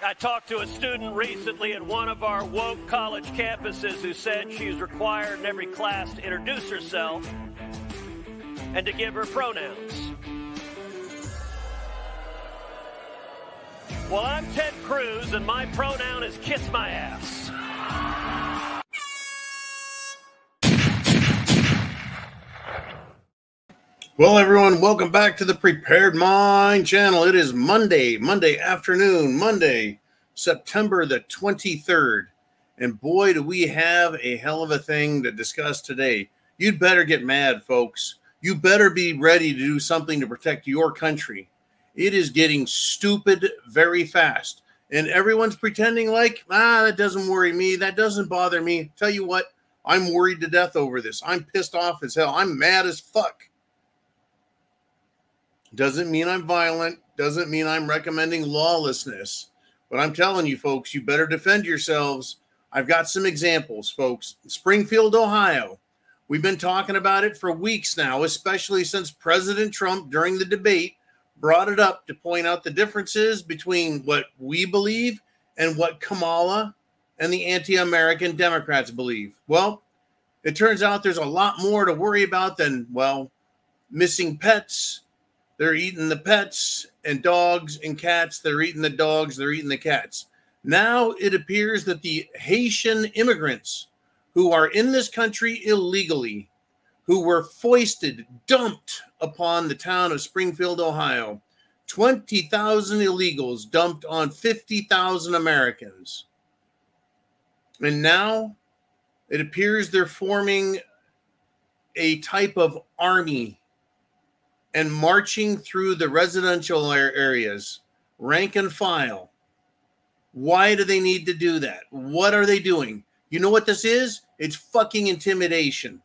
I talked to a student recently at one of our woke college campuses who said she is required in every class to introduce herself and to give her pronouns. Well, I'm Ted Cruz, and my pronoun is kiss my ass. Well, everyone, welcome back to the Prepared Mind channel. It is Monday afternoon, September the 23rd. And boy, do we have a hell of a thing to discuss today. You'd better get mad, folks. You better be ready to do something to protect your country. It is getting stupid very fast. And everyone's pretending like, that doesn't worry me. That doesn't bother me. Tell you what, I'm worried to death over this. I'm pissed off as hell. I'm mad as fuck. Doesn't mean I'm violent. Doesn't mean I'm recommending lawlessness. But I'm telling you, folks, you better defend yourselves. I've got some examples, folks. Springfield, Ohio. We've been talking about it for weeks now, especially since President Trump, during the debate, brought it up to point out the differences between what we believe and what Kamala and the anti-American Democrats believe. Well, it turns out there's a lot more to worry about than, well, missing pets. They're eating the pets, and dogs and cats. They're eating the dogs. They're eating the cats. Now it appears that the Haitian immigrants who are in this country illegally, who were foisted, dumped upon the town of Springfield, Ohio, 20,000 illegals dumped on 50,000 Americans. And now it appears they're forming a type of army and marching through the residential areas, rank and file. Why do they need to do that? What are they doing? You know what this is? It's fucking intimidation.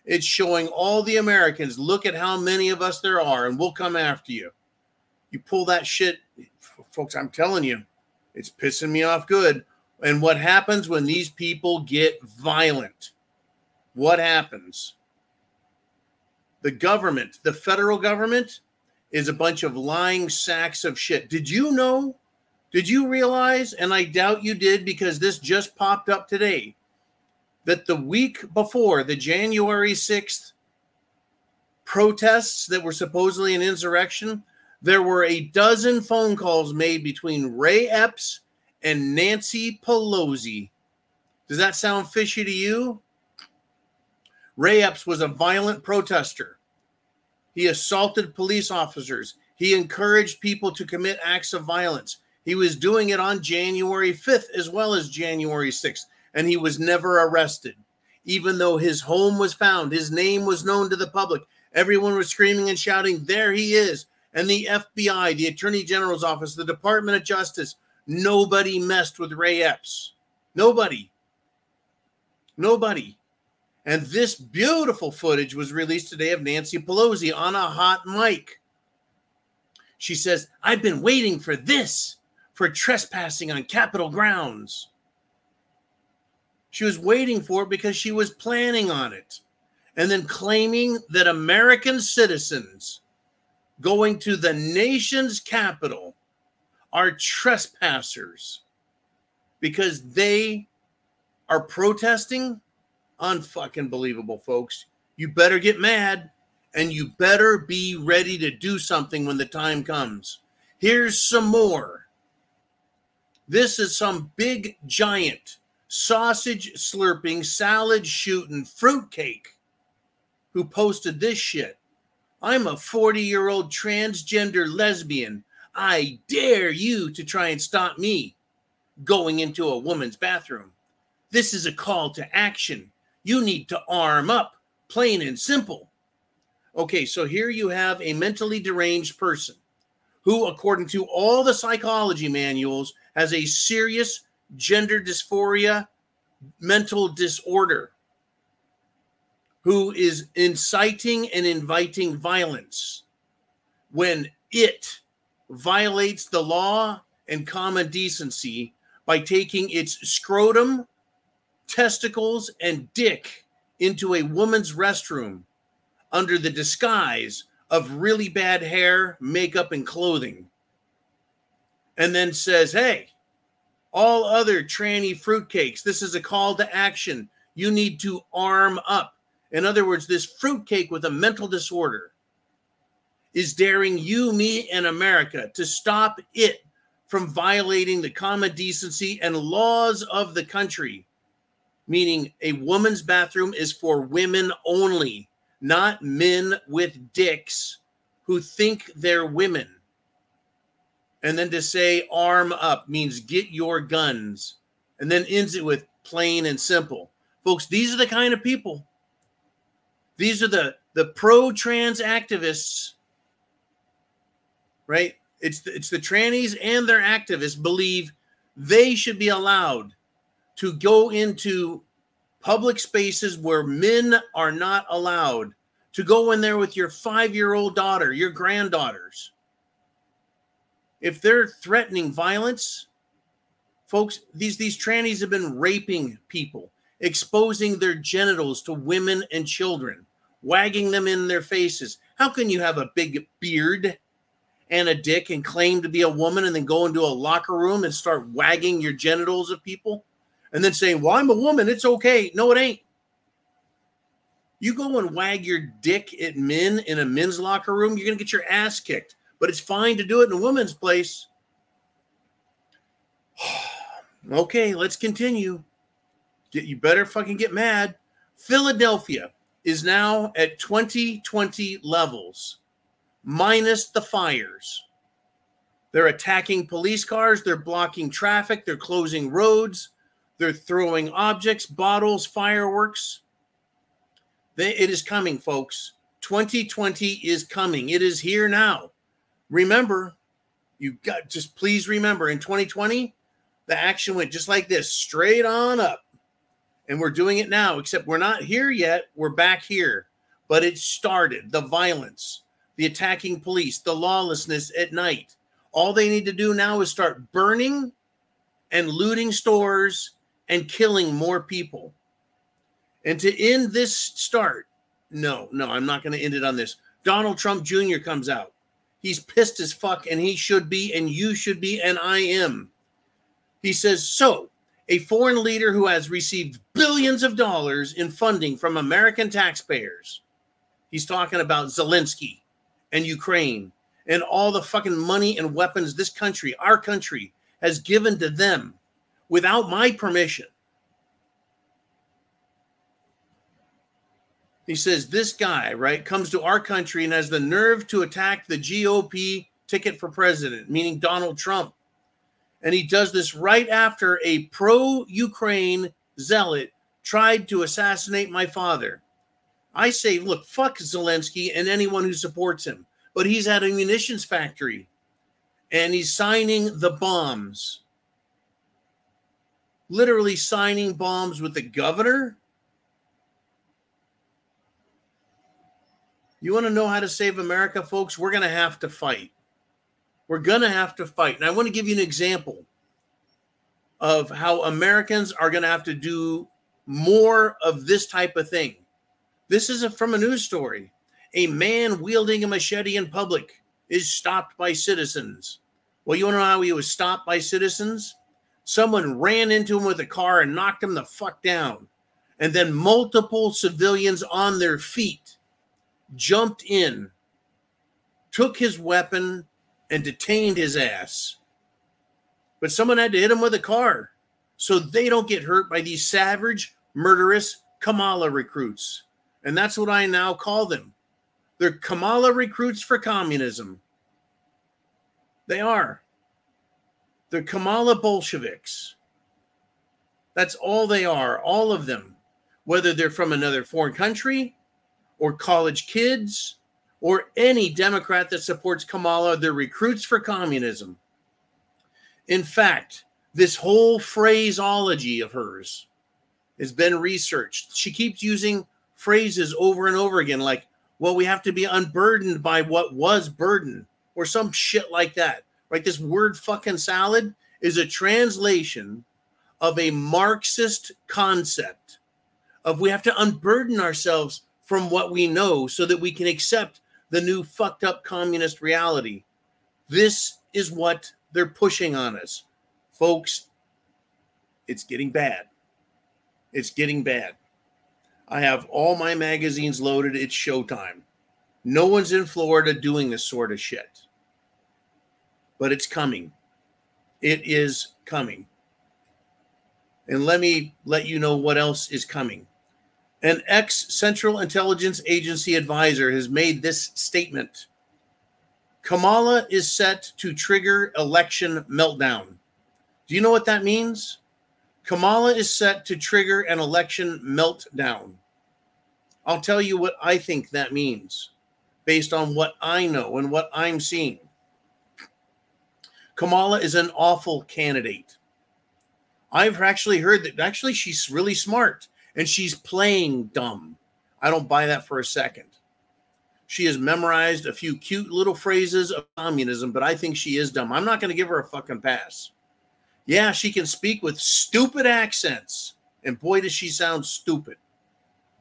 It's showing all the Americans, look at how many of us there are, and we'll come after you. You pull that shit, folks, I'm telling you, it's pissing me off good. And what happens when these people get violent? What happens? The government, the federal government, is a bunch of lying sacks of shit. Did you know? Did you realize, and I doubt you did because this just popped up today, that the week before the January 6th protests that were supposedly an insurrection, there were a dozen phone calls made between Ray Epps and Nancy Pelosi. Does that sound fishy to you? Ray Epps was a violent protester. He assaulted police officers. He encouraged people to commit acts of violence. He was doing it on January 5th as well as January 6th, and he was never arrested. Even though his home was found, his name was known to the public. Everyone was screaming and shouting, there he is. And the FBI, the Attorney General's office, the Department of Justice, nobody messed with Ray Epps. Nobody. Nobody. And this beautiful footage was released today of Nancy Pelosi on a hot mic. She says, I've been waiting for this, for trespassing on Capitol grounds. She was waiting for it because she was planning on it. And then claiming that American citizens going to the nation's capital are trespassers because they are protesting. Unfucking believable, folks. You better get mad, and you better be ready to do something when the time comes. Here's some more. This is some big giant sausage slurping, salad shooting fruitcake who posted this shit. I'm a 40-year-old transgender lesbian. I dare you to try and stop me going into a woman's bathroom. This is a call to action. You need to arm up, plain and simple. Okay, so here you have a mentally deranged person who, according to all the psychology manuals, has a serious gender dysphoria mental disorder, who is inciting and inviting violence when it violates the law and common decency by taking its scrotum, testicles, and dick into a woman's restroom under the disguise of really bad hair, makeup, and clothing. And then says, hey, All other tranny fruitcakes, this is a call to action. You need to arm up. In other words, this fruitcake with a mental disorder is daring you, me, and America to stop it from violating the common decency and laws of the country, meaning a woman's bathroom is for women only, not men with dicks who think they're women. And then to say arm up means get your guns, and then ends it with plain and simple. Folks, these are the kind of people. These are the pro-trans activists, right? It's the trannies and their activists believe they should be allowed to go into public spaces where men are not allowed, to go in there with your 5-year-old daughter, your granddaughters. If they're threatening violence, folks, these trannies have been raping people, exposing their genitals to women and children, wagging them in their faces. How can you have a big beard and a dick and claim to be a woman and then go into a locker room and start wagging your genitals at people and then saying, well, I'm a woman, it's okay? No, it ain't. You go and wag your dick at men in a men's locker room, you're going to get your ass kicked. But it's fine to do it in a woman's place. Okay, let's continue. You better fucking get mad. Philadelphia is now at 2020 levels, minus the fires. They're attacking police cars. They're blocking traffic. They're closing roads. They're throwing objects, bottles, fireworks. It is coming, folks. 2020 is coming. It is here now. Remember, please remember, in 2020, the action went just like this, straight on up. And we're doing it now, except we're not here yet. We're back here. But it started, the violence, the attacking police, the lawlessness at night. All they need to do now is start burning and looting stores and killing more people. And to end this start, no, I'm not going to end it on this. Donald Trump Jr. comes out. He's pissed as fuck, and he should be, and you should be, and I am. He says, so, a foreign leader who has received billions of dollars in funding from American taxpayers. He's talking about Zelensky and Ukraine and all the fucking money and weapons this country, our country, has given to them without my permission. He says this guy, right, comes to our country and has the nerve to attack the GOP ticket for president, meaning Donald Trump. And he does this right after a pro-Ukraine zealot tried to assassinate my father. I say, look, fuck Zelensky and anyone who supports him. But he's at a munitions factory and he's signing the bombs. Literally signing bombs with the governor. You want to know how to save America, folks? We're going to have to fight. We're going to have to fight. And I want to give you an example of how Americans are going to have to do more of this type of thing. This is from a news story. A man wielding a machete in public is stopped by citizens. Well, you want to know how he was stopped by citizens? Someone ran into him with a car and knocked him the fuck down. And then multiple civilians on their feet jumped in, took his weapon, and detained his ass. But someone had to hit him with a car so they don't get hurt by these savage, murderous Kamala recruits. And that's what I now call them. They're Kamala recruits for communism. They are. They're Kamala Bolsheviks. That's all they are, all of them. Whether they're from another foreign country or college kids or any Democrat that supports Kamala, they're recruits for communism. In fact, this whole phraseology of hers has been researched. She keeps using phrases over and over again like, well, we have to be unburdened by what was burden or some shit like that. Right? This word fucking salad is a translation of a Marxist concept of we have to unburden ourselves from what we know so that we can accept the new fucked up communist reality. This is what they're pushing on us. Folks, It's getting bad. It's getting bad. I have all my magazines loaded. It's showtime. No one's in Florida doing this sort of shit. But it's coming. It is coming. And let me let you know what else is coming. An ex-Central Intelligence Agency advisor has made this statement. Kamala is set to trigger election meltdown. Do you know what that means? Kamala is set to trigger an election meltdown. I'll tell you what I think that means based on what I know and what I'm seeing. Kamala is an awful candidate. I've actually heard that she's really smart and she's playing dumb. I don't buy that for a second. She has memorized a few cute little phrases of communism, but I think she is dumb. I'm not going to give her a fucking pass. Yeah, she can speak with stupid accents, and boy, does she sound stupid.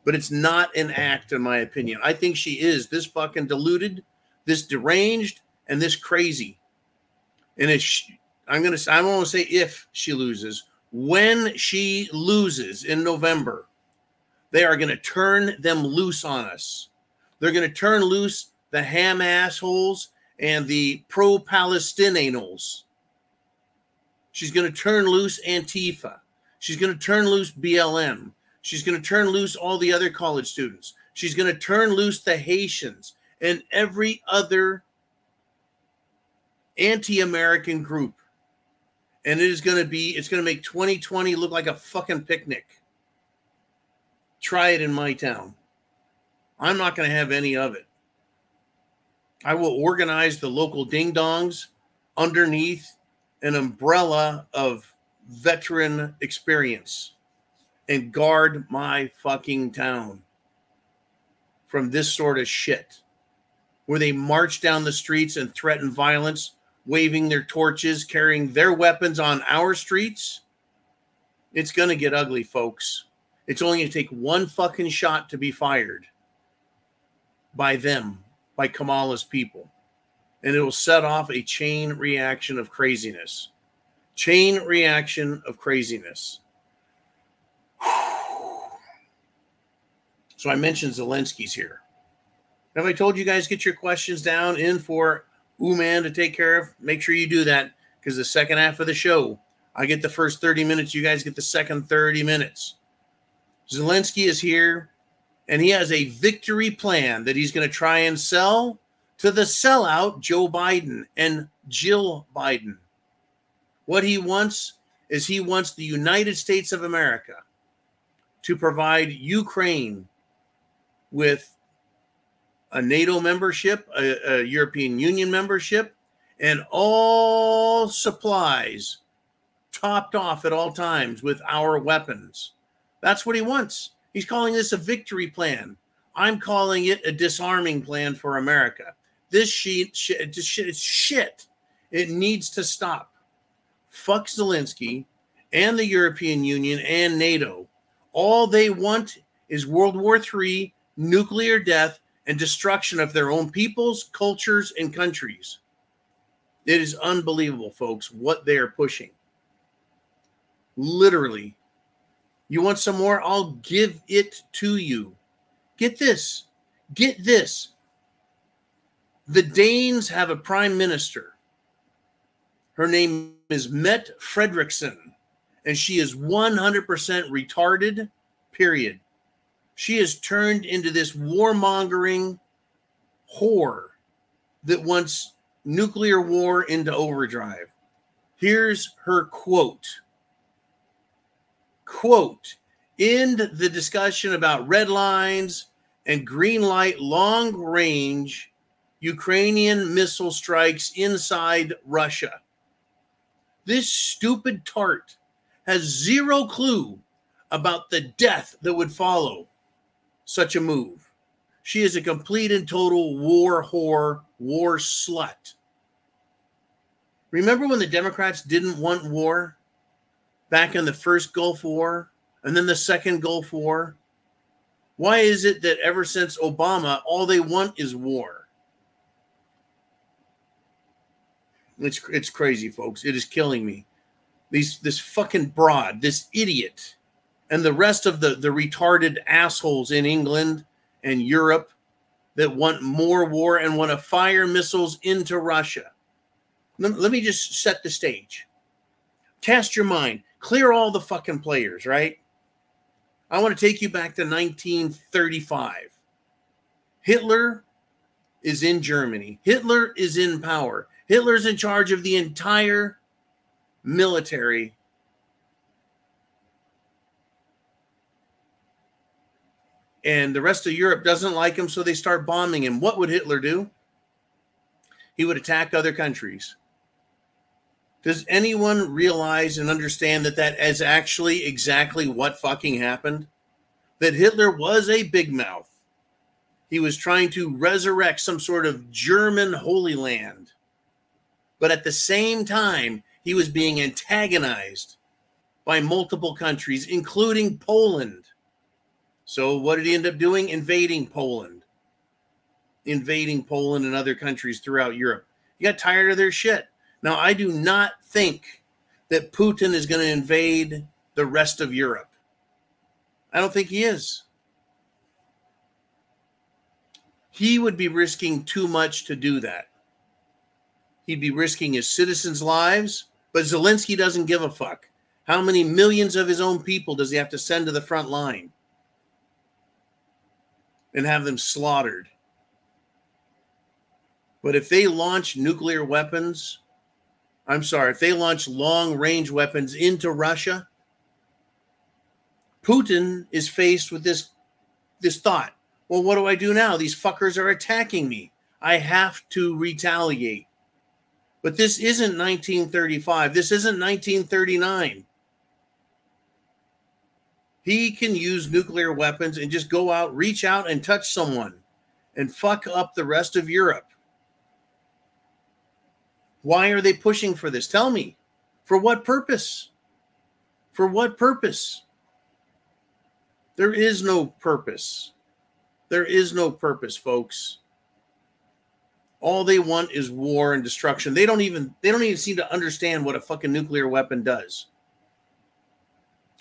But it's not an act, in my opinion. I think she is this fucking deluded, this deranged, and this crazy. And I won't say if she loses. When she loses in November, they are going to turn them loose on us. They're going to turn loose the ham assholes and the pro-Palestinians. She's going to turn loose Antifa. She's going to turn loose BLM. She's going to turn loose all the other college students. She's going to turn loose the Haitians and every other anti-American group. And it's going to make 2020 look like a fucking picnic. Try it in my town. I'm not going to have any of it. I will organize the local ding-dongs underneath an umbrella of veteran experience and guard my fucking town from this sort of shit where they march down the streets and threaten violence, waving their torches, carrying their weapons on our streets. It's going to get ugly, folks. It's only going to take one fucking shot to be fired by them, by Kamala's people. And it will set off a chain reaction of craziness. Chain reaction of craziness. So I mentioned Zelensky's here. Have I told you guys get your questions down in for Uman to take care of? Make sure you do that because the second half of the show, I get the first 30 minutes. You guys get the second 30 minutes. Zelensky is here, and he has a victory plan that he's going to try and sell to the sellout Joe Biden and Jill Biden. What he wants is he wants the United States of America to provide Ukraine with a NATO membership, a European Union membership, and all supplies topped off at all times with our weapons. That's what he wants. He's calling this a victory plan. I'm calling it a disarming plan for America. This shit is shit. It needs to stop. Fuck Zelensky and the European Union and NATO. All they want is World War III, nuclear death, and destruction of their own peoples, cultures, and countries. It is unbelievable, folks, what they are pushing. Literally. You want some more? I'll give it to you. Get this. Get this. The Danes have a prime minister. Her name is Mette Frederiksen, and she is 100% retarded, period. She is turned into this warmongering whore that wants nuclear war into overdrive. Here's her quote. Quote, end the discussion about red lines and green light long range Ukrainian missile strikes inside Russia. This stupid tart has zero clue about the death that would follow such a move. She is a complete and total war whore, war slut. Remember when the Democrats didn't want war back in the first Gulf War and then the second Gulf War? Why is it that ever since Obama, all they want is war? It's crazy, folks. It is killing me. this fucking broad, this idiot, and the rest of the retarded assholes in England and Europe that want more war and want to fire missiles into Russia. Let me just set the stage. Cast your mind. Clear all the fucking players, right? I want to take you back to 1935. Hitler is in Germany. Hitler is in power. Hitler's in charge of the entire military. And the rest of Europe doesn't like him, so they start bombing him. What would Hitler do? He would attack other countries. Does anyone realize and understand that that is actually exactly what fucking happened? That Hitler was a big mouth. He was trying to resurrect some sort of German Holy Land. But at the same time, he was being antagonized by multiple countries, including Poland. So what did he end up doing? Invading Poland. Invading Poland and other countries throughout Europe. He got tired of their shit. Now, I do not think that Putin is going to invade the rest of Europe. I don't think he is. He would be risking too much to do that. He'd be risking his citizens' lives, but Zelensky doesn't give a fuck. How many millions of his own people does he have to send to the front line and have them slaughtered? But if they launch nuclear weapons, if they launch long-range weapons into Russia, Putin is faced with this thought. Well, what do I do now? These fuckers are attacking me. I have to retaliate. But this isn't 1935. This isn't 1939. He can use nuclear weapons and just go out, reach out, and touch someone and fuck up the rest of Europe. Why are they pushing for this? Tell me. For what purpose? For what purpose? There is no purpose. There is no purpose, folks. All they want is war and destruction. They don't even seem to understand what a fucking nuclear weapon does.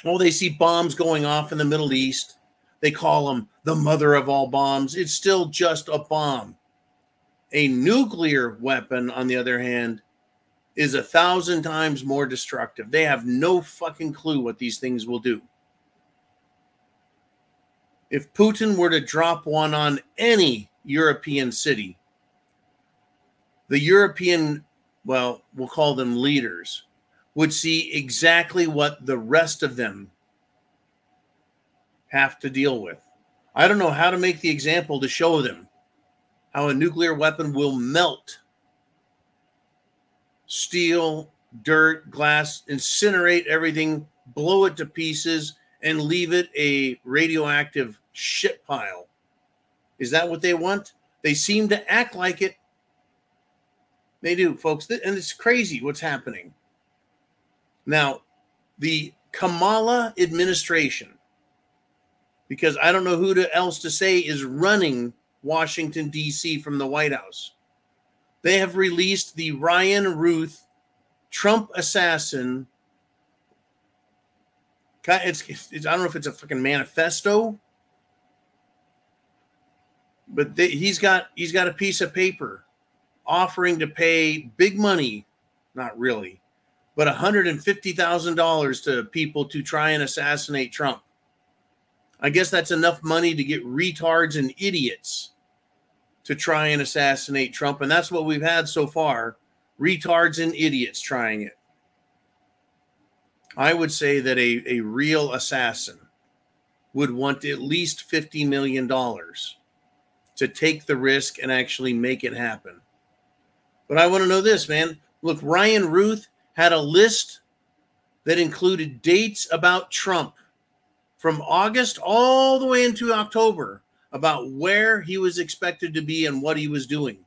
Oh, they see bombs going off in the Middle East. They call them the mother of all bombs. It's still just a bomb. A nuclear weapon, on the other hand, is 1,000 times more destructive. They have no fucking clue what these things will do. If Putin were to drop one on any European city, the European, well, we'll call them leaders, would see exactly what the rest of them have to deal with. I don't know how to make the example to show them how a nuclear weapon will melt steel, dirt, glass, incinerate everything, blow it to pieces, and leave it a radioactive shit pile. Is that what they want? They seem to act like it. They do, folks. And it's crazy what's happening. Now, the Kamala administration, because I don't know who else to say is running Washington, D.C. from the White House. They have released the Ryan Ruth Trump assassin. I don't know if it's a fucking manifesto, but he's got a piece of paper offering to pay big money, not really, but $150,000 to people to try and assassinate Trump. I guess that's enough money to get retards and idiots to try and assassinate Trump. And that's what we've had so far, retards and idiots trying it. I would say that a real assassin would want at least $50 million to take the risk and actually make it happen. But I want to know this, man. Look, Ryan Ruth had a list that included dates about Trump from August all the way into October about where he was expected to be and what he was doing.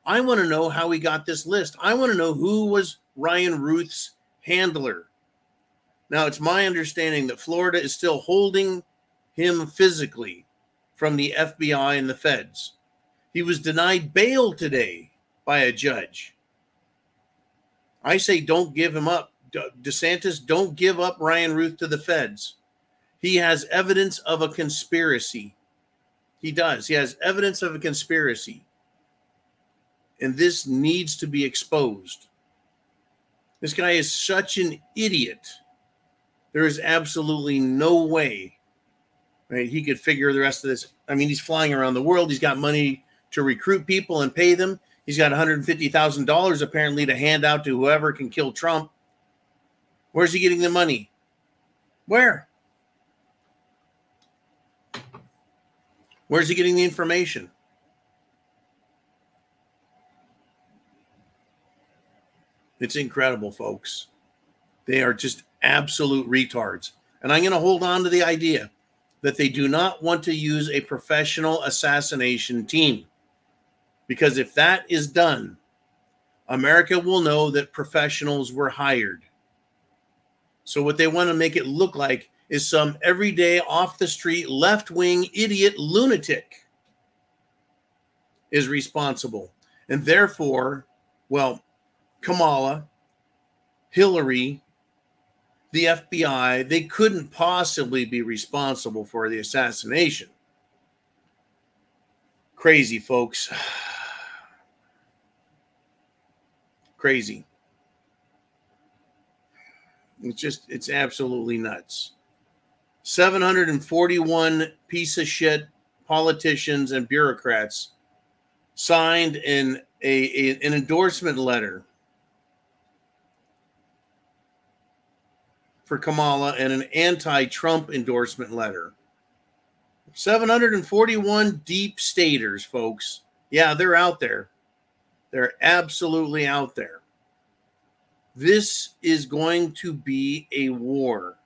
I want to know how he got this list. I want to know who was Ryan Ruth's handler. Now, it's my understanding that Florida is still holding him physically from the FBI and the feds. He was denied bail today by a judge. I say don't give him up. DeSantis, don't give up Ryan Ruth to the feds. He has evidence of a conspiracy. He does. He has evidence of a conspiracy. And this needs to be exposed. This guy is such an idiot. There is absolutely no way, right, he could figure the rest of this. I mean, he's flying around the world. He's got money to recruit people and pay them. He's got $150,000 apparently to hand out to whoever can kill Trump. Where's he getting the money? Where? Where's he getting the information? It's incredible, folks. They are just absolute retards. And I'm going to hold on to the idea that they do not want to use a professional assassination team. Because if that is done, America will know that professionals were hired. So what they want to make it look like is some everyday off the street left-wing idiot lunatic is responsible. And therefore, well, Kamala, Hillary, the FBI, they couldn't possibly be responsible for the assassination. Crazy, folks. Crazy. It's absolutely nuts. 741 piece of shit politicians and bureaucrats signed an endorsement letter for Kamala and an anti-Trump endorsement letter. 741 deep staters, folks. Yeah, they're out there. They're absolutely out there. This is going to be a war.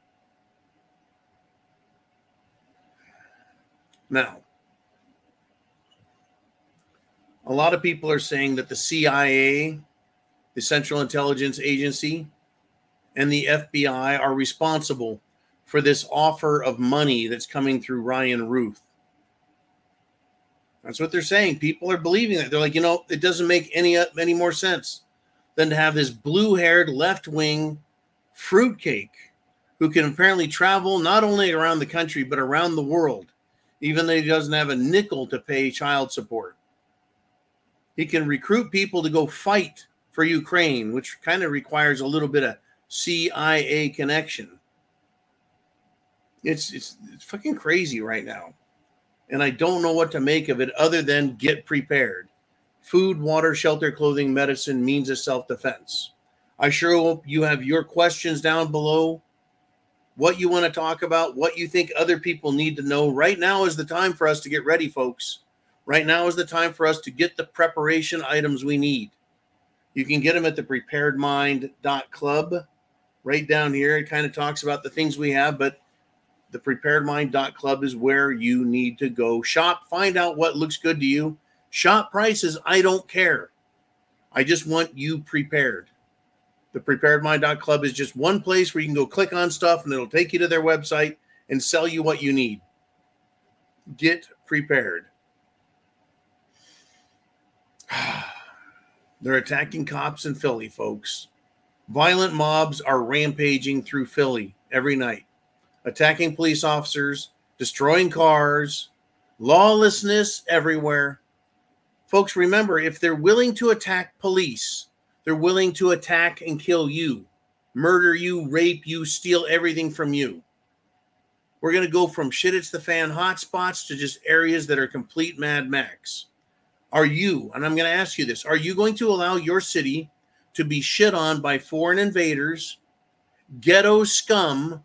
Now, a lot of people are saying that the CIA, the Central Intelligence Agency, and the FBI are responsible for this offer of money that's coming through Ryan Ruth. That's what they're saying. People are believing that. They're like, it doesn't make any more sense than to have this blue-haired left-wing fruitcake who can apparently travel not only around the country but around the world, even though he doesn't have a nickel to pay child support. He can recruit people to go fight for Ukraine, which kind of requires a little bit of CIA connection. It's fucking crazy right now. And I don't know what to make of it other than get prepared. Food, water, shelter, clothing, medicine, means of self-defense. I sure hope you have your questions down below, what you want to talk about, what you think other people need to know. Right now is the time for us to get ready, folks. Right now is the time for us to get the preparation items we need. You can get them at thepreparedmind.club. Right down here, it kind of talks about the things we have, but thepreparedmind.club is where you need to go shop. Find out what looks good to you. Shop prices, I don't care. I just want you prepared. Thepreparedmind.club is just one place where you can go click on stuff and it'll take you to their website and sell you what you need. Get prepared. They're attacking cops in Philly, folks. Violent mobs are rampaging through Philly every night, attacking police officers, destroying cars, lawlessness everywhere. Folks, remember, if they're willing to attack police, they're willing to attack and kill you, murder you, rape you, steal everything from you. We're going to go from shit it's the fan hotspots to just areas that are complete Mad Max. Are you, and I'm going to ask you this, are you going to allow your city to be shit on by foreign invaders, ghetto scum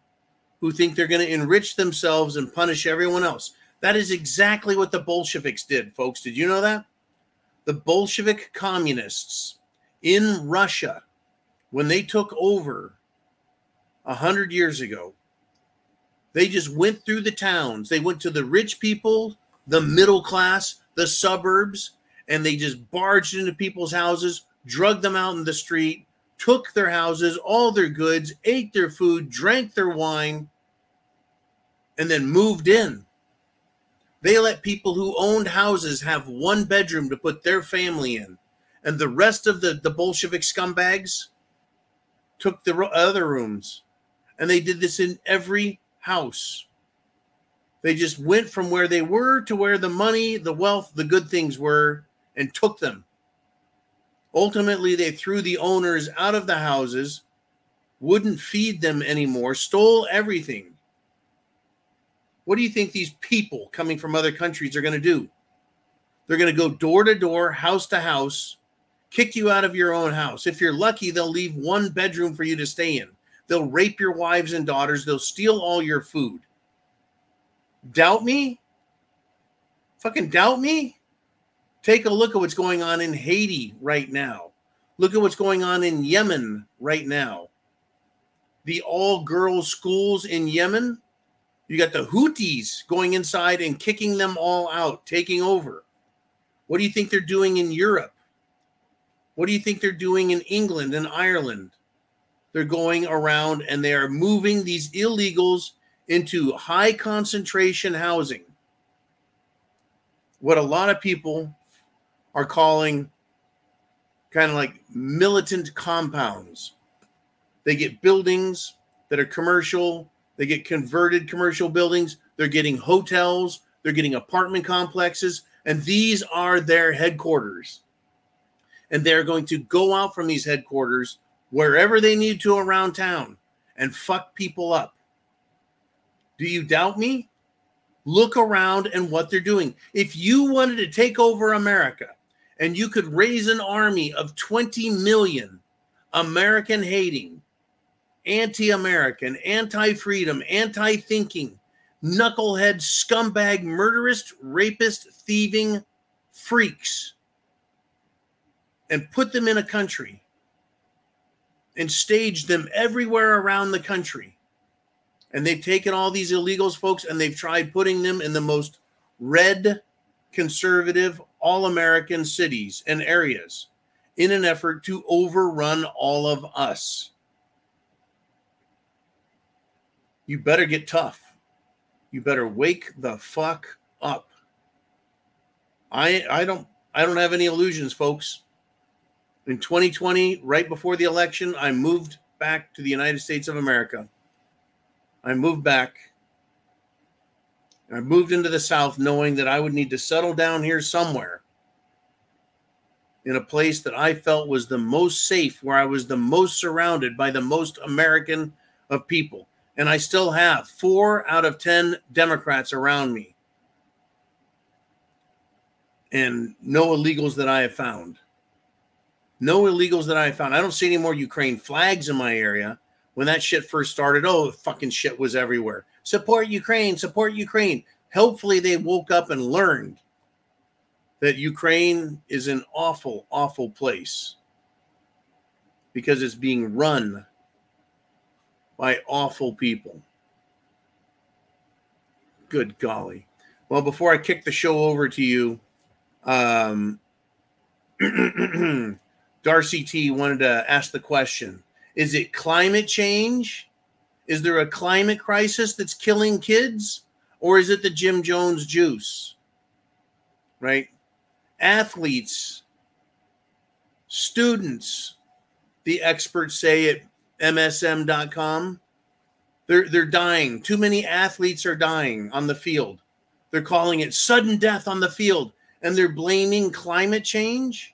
who think they're going to enrich themselves and punish everyone else? That is exactly what the Bolsheviks did, folks. Did you know that? The Bolshevik communists in Russia, when they took over 100 years ago, they just went through the towns. They went to the rich people, the middle class, the suburbs, and they just barged into people's houses, drugged them out in the street, took their houses, all their goods, ate their food, drank their wine, and then moved in. They let people who owned houses have one bedroom to put their family in. And the rest of the Bolshevik scumbags, took the other rooms. And they did this in every house. They just went from where they were to where the money, the wealth, the good things were, and took them. Ultimately, they threw the owners out of the houses, wouldn't feed them anymore, stole everything. What do you think these people coming from other countries are going to do? They're going to go door to door, house to house, kick you out of your own house. If you're lucky, they'll leave one bedroom for you to stay in. They'll rape your wives and daughters. They'll steal all your food. Doubt me? Fucking doubt me? Take a look at what's going on in Haiti right now. Look at what's going on in Yemen right now. The all-girls schools in Yemen, you got the Houthis going inside and kicking them all out, taking over. What do you think they're doing in Europe? What do you think they're doing in England and Ireland? They're going around and they are moving these illegals into high concentration housing. What a lot of people are calling kind of like militant compounds. They get buildings that are commercial. They get converted commercial buildings. They're getting hotels. They're getting apartment complexes. And these are their headquarters. And they're going to go out from these headquarters wherever they need to around town and fuck people up. Do you doubt me? Look around and what they're doing. If you wanted to take over America and you could raise an army of 20 million American-hating, anti-American, anti-freedom, anti-thinking, knucklehead, scumbag, murderous, rapist, thieving freaks and put them in a country and stage them everywhere around the country. And they've taken all these illegals, folks, and they've tried putting them in the most red, conservative, all-American cities and areas in an effort to overrun all of us. You better get tough. You better wake the fuck up. I don't have any illusions, folks. In 2020, right before the election, I moved back to the United States of America. I moved back. I moved into the South knowing that I would need to settle down here somewhere in a place that I felt was the most safe, where I was the most surrounded by the most American of people. And I still have 4 out of 10 Democrats around me. And no illegals that I have found. No illegals that I have found. I don't see any more Ukraine flags in my area. When that shit first started, oh, fucking shit was everywhere. Support Ukraine, support Ukraine. Hopefully they woke up and learned that Ukraine is an awful, awful place because it's being run by awful people. Good golly. Well, before I kick the show over to you, Darcy T wanted to ask the question. Is it climate change? Is there a climate crisis that's killing kids? Or is it the Jim Jones juice? Right? Athletes, students, the experts say at MSM.com, they're dying. Too many athletes are dying on the field. They're calling it sudden death on the field. And they're blaming climate change?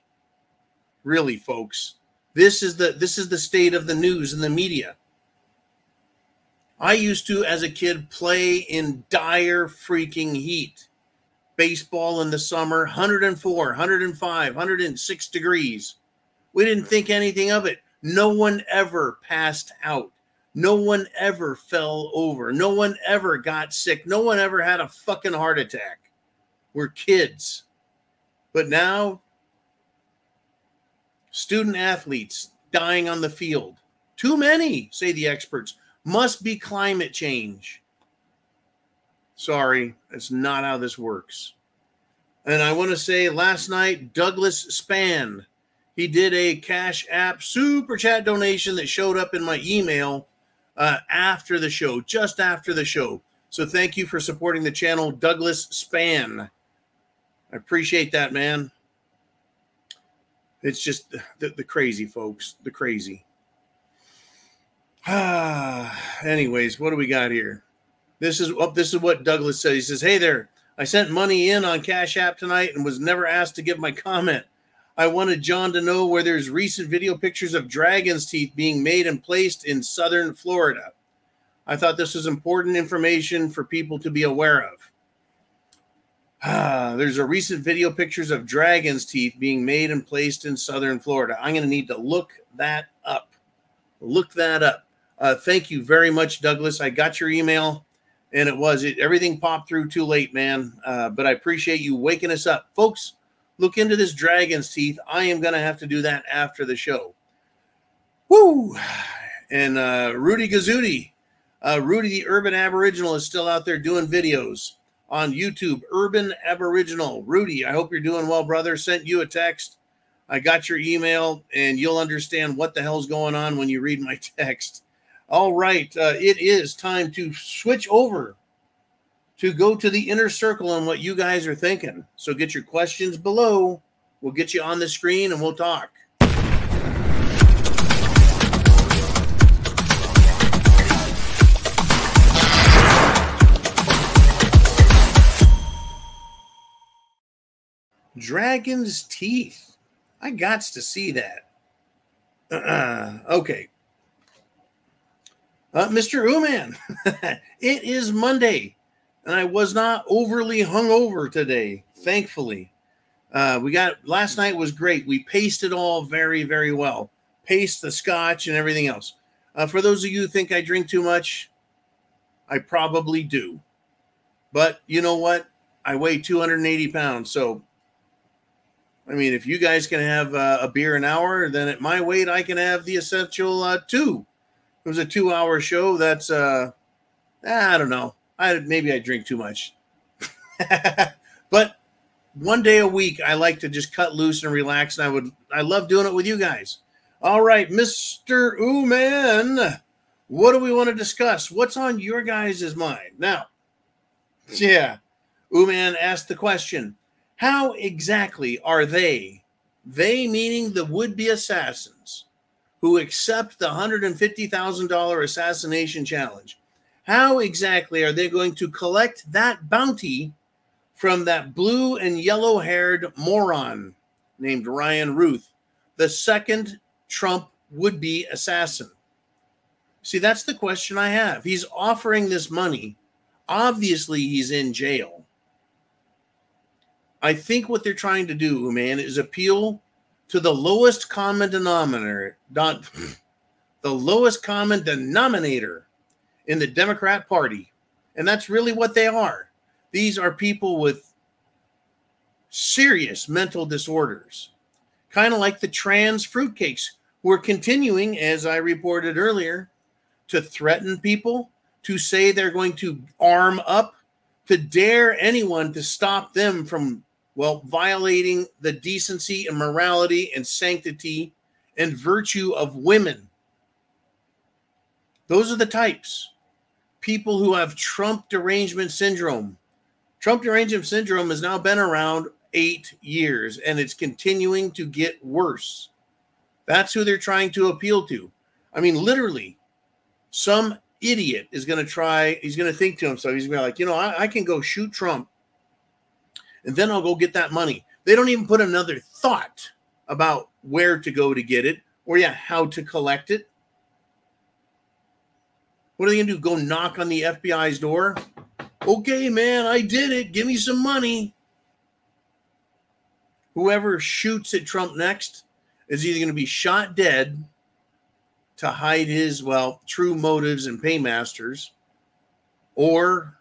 Really, folks. This is the state of the news and the media. I used to, as a kid, play in dire freaking heat. Baseball in the summer, 104, 105, 106 degrees. We didn't think anything of it. No one ever passed out. No one ever fell over. No one ever got sick. No one ever had a fucking heart attack. We're kids. But now, student athletes dying on the field. Too many, say the experts. Must be climate change. Sorry, that's not how this works. And I want to say last night, Douglas Spann, he did a CashApp super chat donation that showed up in my email after the show, just after the show. So thank you for supporting the channel, Douglas Spann. I appreciate that, man. It's just the crazy, folks, the crazy. Anyways, what do we got here? This is what Douglas said. He says, "Hey there, I sent money in on Cash App tonight and was never asked to give my comment. I wanted John to know where there's recent video pictures of dragon's teeth being made and placed in southern Florida. I thought this was important information for people to be aware of." There's a recent video pictures of dragon's teeth being made and placed in southern Florida. I'm going to need to look that up. Look that up. Thank you very much, Douglas. I got your email. And everything popped through too late, man. But I appreciate you waking us up. Folks, look into this dragon's teeth. I am going to have to do that after the show. Woo! And Rudy Gazzuti. Rudy, the Urban Aboriginal, is still out there doing videos on YouTube. Urban Aboriginal. Rudy, I hope you're doing well, brother. Sent you a text. I got your email, and you'll understand what the hell's going on when you read my text. All right, it is time to switch over to go to the inner circle and what you guys are thinking. So get your questions below. We'll get you on the screen and we'll talk. Dragon's teeth. I gots to see that. Okay. Mr. Uman, it is Monday, and I was not overly hungover today, thankfully. Last night was great. We paced it all very, very well. Paced the scotch and everything else. For those of you who think I drink too much, I probably do. But you know what? I weigh 280 pounds, so I mean, if you guys can have a beer an hour, then at my weight, I can have the essential 2. It was a 2-hour show. That's, I don't know. Maybe I drink too much. But one day a week, I like to just cut loose and relax, and I love doing it with you guys. All right, Mr. Uman, what do we want to discuss? What's on your guys' mind? Now, yeah, Uman asked the question, how exactly are they meaning the would-be assassins, who accept the $150,000 assassination challenge, how exactly are they going to collect that bounty from that blue and yellow-haired moron named Ryan Ruth, the second Trump would-be assassin? See, that's the question I have. He's offering this money. Obviously, he's in jail. I think what they're trying to do, man, is appeal to the lowest common denominator, the lowest common denominator in the Democrat Party. And that's really what they are. These are people with serious mental disorders, kind of like the trans fruitcakes who are continuing, as I reported earlier, to threaten people, to say they're going to arm up, to dare anyone to stop them from, well, violating the decency and morality and sanctity and virtue of women. Those are the types. People who have Trump derangement syndrome. Trump derangement syndrome has now been around 8 years, and it's continuing to get worse. That's who they're trying to appeal to. I mean, literally, some idiot is going to try, he's going to think to himself, he's going to be like, you know, I can go shoot Trump, and then I'll go get that money. They don't even put another thought about where to go to get it, or how to collect it. What are they going to do? Go knock on the FBI's door? Okay, man, I did it. Give me some money. Whoever shoots at Trump next is either going to be shot dead to hide his, well, true motives and paymasters, or,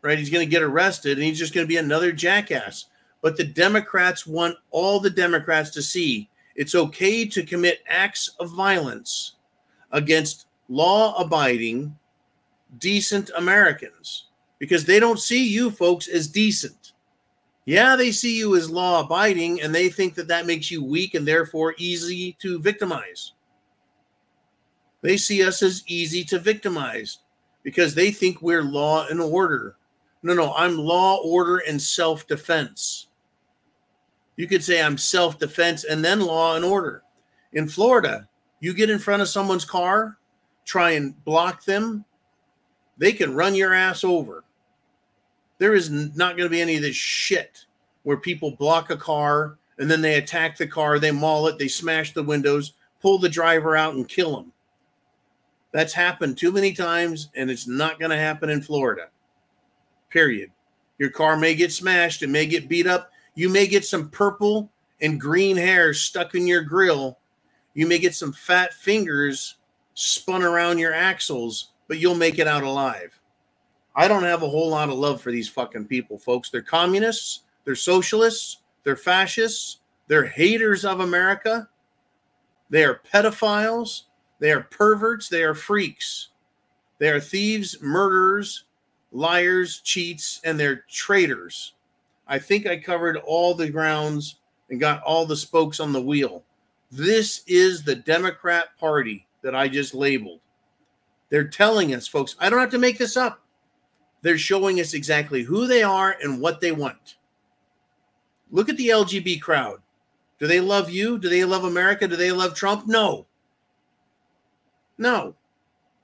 right, he's going to get arrested and he's just going to be another jackass. But the Democrats want all the Democrats to see it's okay to commit acts of violence against law-abiding, decent Americans, because they don't see you folks as decent. Yeah, they see you as law-abiding, and they think that that makes you weak and therefore easy to victimize. They see us as easy to victimize because they think we're law and order. No, I'm law, order, and self-defense. You could say I'm self-defense and then law and order. In Florida, you get in front of someone's car, try and block them, they can run your ass over. There is not going to be any of this shit where people block a car and then they attack the car, they maul it, they smash the windows, pull the driver out and kill him. That's happened too many times, and it's not going to happen in Florida. Period. Your car may get smashed, it may get beat up. You may get some purple and green hair stuck in your grill. You may get some fat fingers spun around your axles, but you'll make it out alive. I don't have a whole lot of love for these fucking people, folks. They're communists, they're socialists, they're fascists, they're haters of America, they are pedophiles, they are perverts, they are freaks, they are thieves, murderers, liars, cheats, and they're traitors. I think I covered all the grounds and got all the spokes on the wheel. This is the Democrat Party that I just labeled. They're telling us, folks, I don't have to make this up. They're showing us exactly who they are and what they want. Look at the LGBT crowd. Do they love you? Do they love America? Do they love Trump? No. No.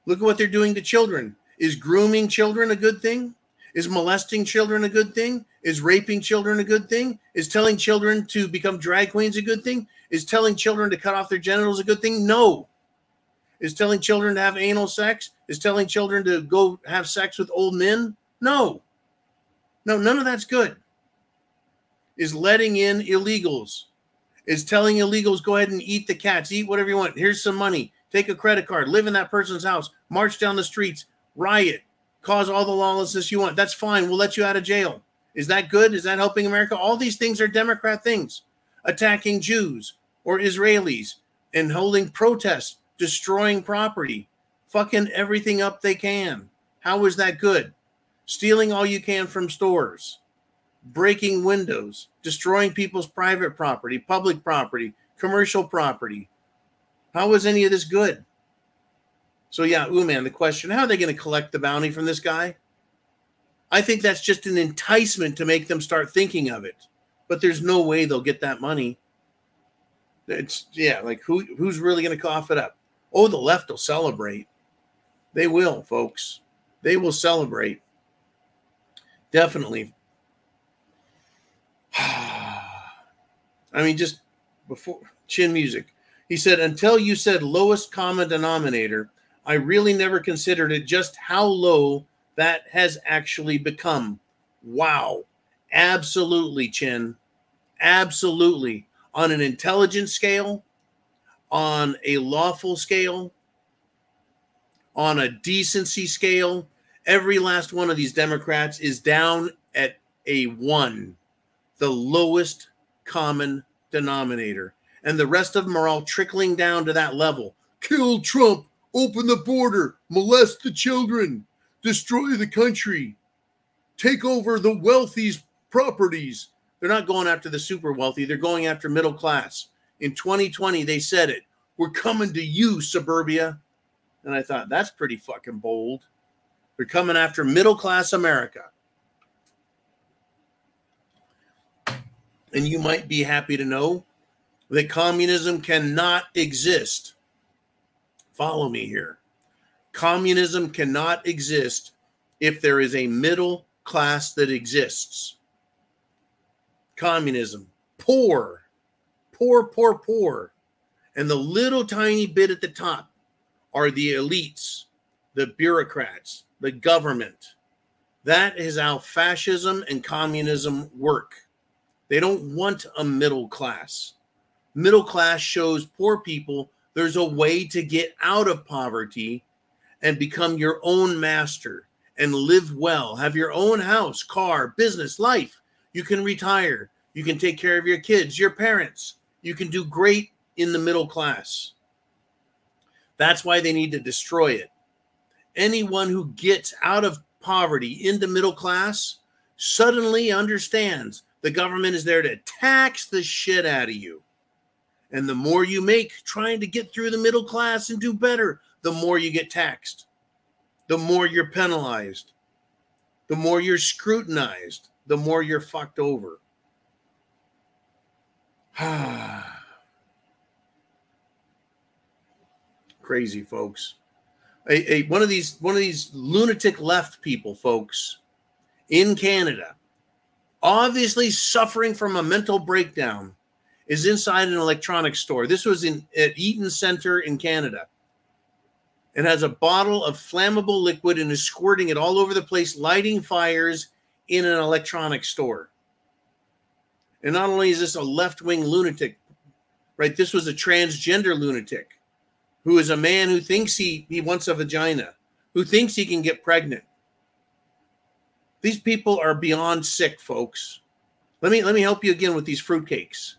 Look at what they're doing to children. Is grooming children a good thing? Is molesting children a good thing? Is raping children a good thing? Is telling children to become drag queens a good thing? Is telling children to cut off their genitals a good thing? No. Is telling children to have anal sex? Is telling children to go have sex with old men? No. No, none of that's good. Is letting in illegals? Is telling illegals, go ahead and eat the cats, eat whatever you want. Here's some money. Take a credit card, live in that person's house, march down the streets, riot, cause all the lawlessness you want. That's fine. We'll let you out of jail. Is that good? Is that helping America? All these things are Democrat things. Attacking Jews or Israelis and holding protests, destroying property, fucking everything up they can. How is that good? Stealing all you can from stores, breaking windows, destroying people's private property, public property, commercial property. How is any of this good? So yeah, man, the question, how are they going to collect the bounty from this guy? I think that's just an enticement to make them start thinking of it. But there's no way they'll get that money. It's, yeah, like who's really going to cough it up? Oh, the left will celebrate. They will, folks. They will celebrate. Definitely. I mean, just before chin music. He said, until you said lowest common denominator, I really never considered it just how low that has actually become. Wow. Absolutely, Chin. Absolutely. On an intelligence scale, on a lawful scale, on a decency scale, every last one of these Democrats is down at a 1, the lowest common denominator. And the rest of them are all trickling down to that level. Kill Trump, open the border, molest the children, destroy the country, take over the wealthy's properties. They're not going after the super wealthy. They're going after middle class. In 2020, they said it. We're coming to you, suburbia. And I thought, that's pretty fucking bold. They're coming after middle class America. And you might be happy to know that communism cannot exist. Follow me here. Communism cannot exist if there is a middle class that exists. Communism, poor, poor, poor, poor. And the little tiny bit at the top are the elites, the bureaucrats, the government. That is how fascism and communism work. They don't want a middle class. Middle class shows poor people there's a way to get out of poverty and become your own master and live well, have your own house, car, business, life. You can retire. You can take care of your kids, your parents. You can do great in the middle class. That's why they need to destroy it. Anyone who gets out of poverty into middle class suddenly understands the government is there to tax the shit out of you. And the more you make trying to get through the middle class and do better, the more you get taxed, the more you're penalized, the more you're scrutinized, the more you're fucked over. Crazy, folks. one of these lunatic left people, folks, in Canada, obviously suffering from a mental breakdown, is inside an electronics store. This was at Eaton Center in Canada, and has a bottle of flammable liquid and is squirting it all over the place, lighting fires in an electronics store. And not only is this a left-wing lunatic, right? This was a transgender lunatic who is a man who thinks he wants a vagina, who thinks he can get pregnant. These people are beyond sick, folks. Let me help you again with these fruitcakes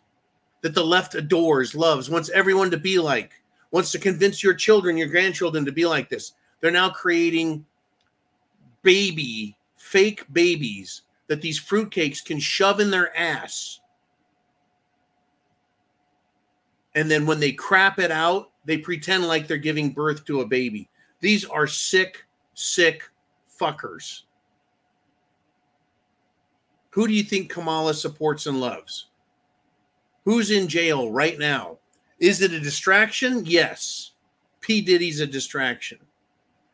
that the left adores, loves, wants everyone to be like, wants to convince your children, your grandchildren to be like this. They're now creating fake babies that these fruitcakes can shove in their ass. And then when they crap it out, they pretend like they're giving birth to a baby. These are sick, sick fuckers. Who do you think Kamala supports and loves? Who's in jail right now? Is it a distraction? Yes. P. Diddy's a distraction.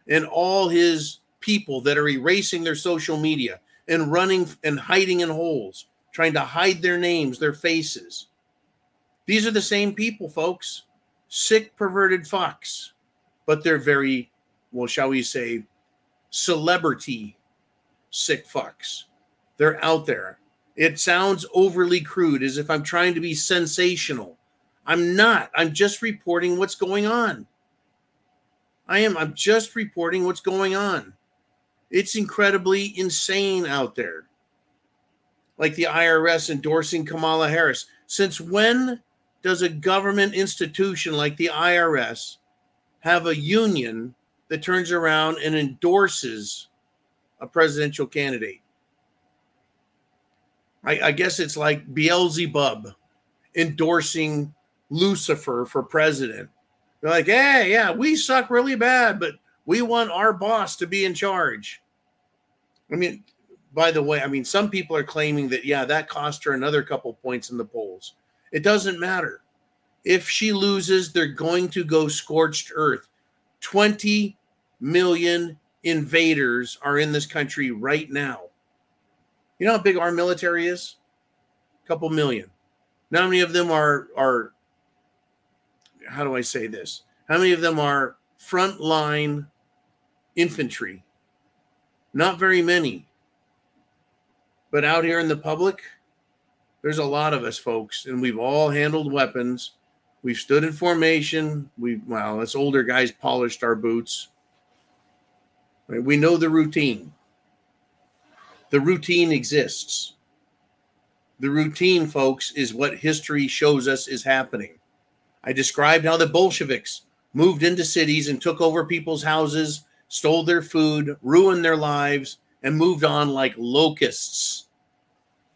And all his people that are erasing their social media and running and hiding in holes, trying to hide their names, their faces. These are the same people, folks. Sick, perverted fucks. But they're very, well, shall we say, celebrity sick fucks. They're out there. It sounds overly crude, as if I'm trying to be sensational. I'm not. I'm just reporting what's going on. I'm just reporting what's going on. It's incredibly insane out there. Like the IRS endorsing Kamala Harris. Since when does a government institution like the IRS have a union that turns around and endorses a presidential candidate? I guess it's like Beelzebub endorsing Lucifer for president. They're like, hey, yeah, we suck really bad, but we want our boss to be in charge. I mean, by the way, some people are claiming that, yeah, that cost her another couple points in the polls. It doesn't matter. If she loses, they're going to go scorched earth. 20 million invaders are in this country right now. You know how big our military is? A couple million. Now, how many of them are, how do I say this? How many of them are frontline infantry? Not very many. But out here in the public, there's a lot of us, folks, and we've all handled weapons. We've stood in formation. Us older guys polished our boots. Right? We know the routine. The routine exists. The routine, folks, is what history shows us is happening. I described how the Bolsheviks moved into cities and took over people's houses, stole their food, ruined their lives, and moved on like locusts.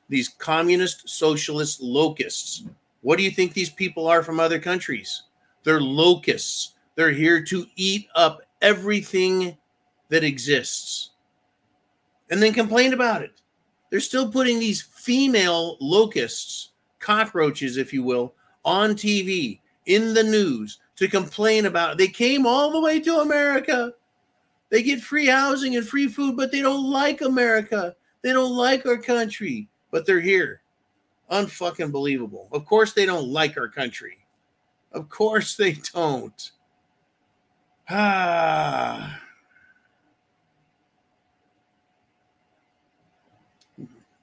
These communist, socialist locusts. What do you think these people are from other countries? They're locusts. They're here to eat up everything that exists. And then complain about it. They're still putting these female locusts, cockroaches, if you will, on TV, in the news, to complain about it. They came all the way to America. They get free housing and free food, but they don't like America. They don't like our country, but they're here. Unfucking believable. Of course they don't like our country. Of course they don't.